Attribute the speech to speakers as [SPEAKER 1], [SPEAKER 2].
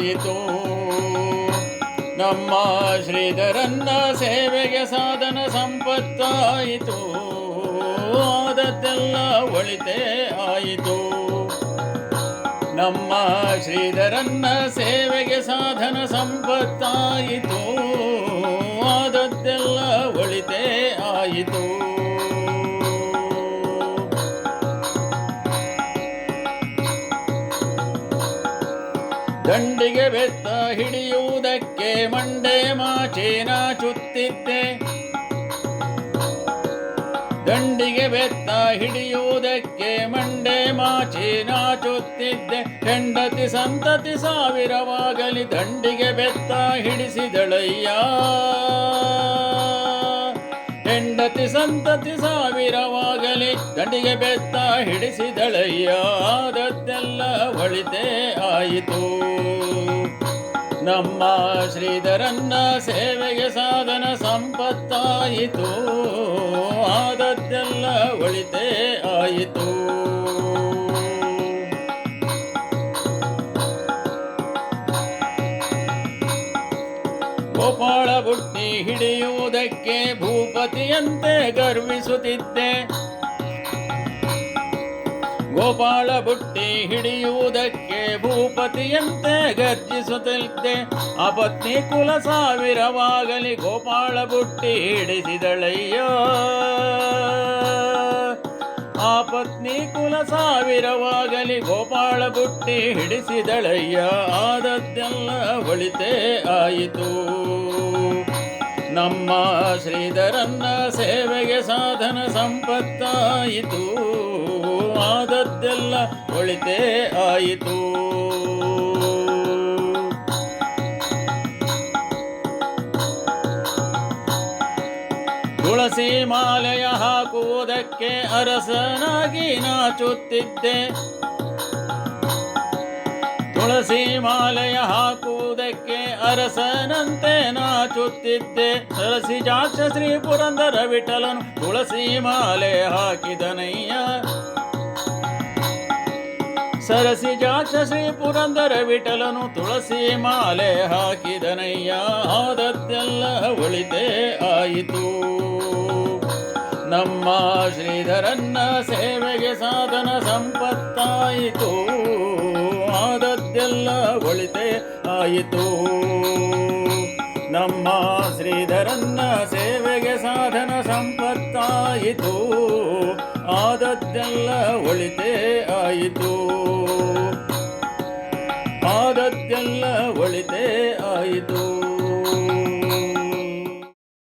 [SPEAKER 1] ಆಯಿತು. ನಮ್ಮ ಶ್ರೀಧರನ್ನ ಸೇವೆಗೆ ಸಾಧನ ಸಂಪತ್ತಾಯಿತು. ಆದದ್ದೆಲ್ಲ ಒಳಿತೇ ಆಯಿತು. ನಮ್ಮ ಶ್ರೀಧರನ್ನ ಸೇವೆಗೆ ಸಾಧನ ಸಂಪತ್ತಾಯಿತು. ಆದದ್ದೆಲ್ಲ ಒಳಿತೇ ಆಯಿತು. ದಂಡಿಗೆ ಬೆತ್ತ ಹಿಡಿಯುವುದಕ್ಕೆ ಮಂಡೆ ಮಾಚಿ ನಾಚುತ್ತಿದ್ದೆ. ದಂಡಿಗೆ ಬೆತ್ತ ಹಿಡಿಯುವುದಕ್ಕೆ ಮಂಡೆ ಮಾಚಿ ನಾಚುತ್ತಿದ್ದೆ. ಹೆಂಡತಿ ಸಂತತಿ ಸಾವಿರವಾಗಲಿ ದಂಡಿಗೆ ಬೆತ್ತ ಹಿಡಿಸಿದಳಯ್ಯ. ಹೆಂಡತಿ ಸಂತತಿ ಸಾವಿರವಾಗಲಿ ದಂಡಿಗೆ ಬೆತ್ತ ಹಿಡಿಸಿದಳಯ್ಯ. ಆದದ್ದೆಲ್ಲ ಒಳಿತೇ ಆಯಿತು. ನಮ್ಮ ಶ್ರೀಧರನ್ನ ಸೇವೆಗೆ ಸಾಧನ ಸಂಪತ್ತಾಯಿತು. ಆದದ್ದೆಲ್ಲ ಒಳಿತೇ ಆಯಿತು. ಗೋಪಾಳ ಬುಟ್ಟಿ ಹಿಡಿಯುವುದಕ್ಕೆ ಭೂಪತಿಯಂತೆ ಗರ್ವಿಸುತ್ತಿದ್ದೆ. ಗೋಪಾಳ ಬುಟ್ಟಿ ಹಿಡಿಯುವುದಕ್ಕೆ ಭೂಪತಿಯಂತೆ ಗರ್ಜಿಸುತ್ತಿದ್ದೆ. ಆ ಪತ್ನಿ ಕುಲ ಸಾವಿರವಾಗಲಿ ಗೋಪಾಳ ಬುಟ್ಟಿ ಹಿಡಿಸಿದಳಯ್ಯ. ಆ ಪತ್ನಿ ಕುಲ ಸಾವಿರವಾಗಲಿ ಗೋಪಾಳ ಬುಟ್ಟಿ ಹಿಡಿಸಿದಳಯ್ಯ. ಆದದ್ದೆಲ್ಲ ಒಳಿತೇ ಆಯಿತು. ನಮ್ಮ ಶ್ರೀಧರನ್ನ ಸೇವೆಗೆ ಸಾಧನ ಸಂಪತ್ತಾಯಿತು. ಆದದ್ದೆಲ್ಲ ಒಳಿತೇ ಆಯಿತು. ತುಳಸಿ ಮಾಲೆಯ ಹಾಕುವುದಕ್ಕೆ ಅರಸನಾಗಿ ನಾಚುತ್ತಿದ್ದೆ. ತುಳಸಿ ಮಾಲೆಯ ಹಾಕುವುದಕ್ಕೆ ಅರಸನಂತೆ ನಾಚುತ್ತಿದ್ದೆ. ಸರಸಿಜಾಕ್ಷ ಶ್ರೀ ಪುರಂದರ ವಿಠಲನು ತುಳಸಿ ಮಾಲೆ ಹಾಕಿದನಯ್ಯ. ಸರಸಿಜಾಕ್ಷ ಶ್ರೀ ಪುರಂದರ ವಿಠಲನು ತುಳಸಿ ಮಾಲೆ ಹಾಕಿದನಯ್ಯ. ಆದದ್ದೆಲ್ಲ ಒಳಿತೇ ಆಯಿತು. ನಮ್ಮ ಶ್ರೀಧರನ್ನ ಸೇವೆಗೆ ಸಾಧನ ಸಂಪತ್ತಾಯಿತು. ಆದದ್ದೆಲ್ಲ ಒಳಿತೇ ಆಯಿತು. ನಮ್ಮ ಶ್ರೀಧರನ್ನ ಸೇವೆಗೆ ಸಾಧನ ಸಂಪತ್ತಾಯಿತು. ಆದದ್ದೆಲ್ಲ ಒಳಿತೇ ಆಯಿತು. ಆದದ್ದೆಲ್ಲ ಒಳಿತೇ ಆಯಿತು.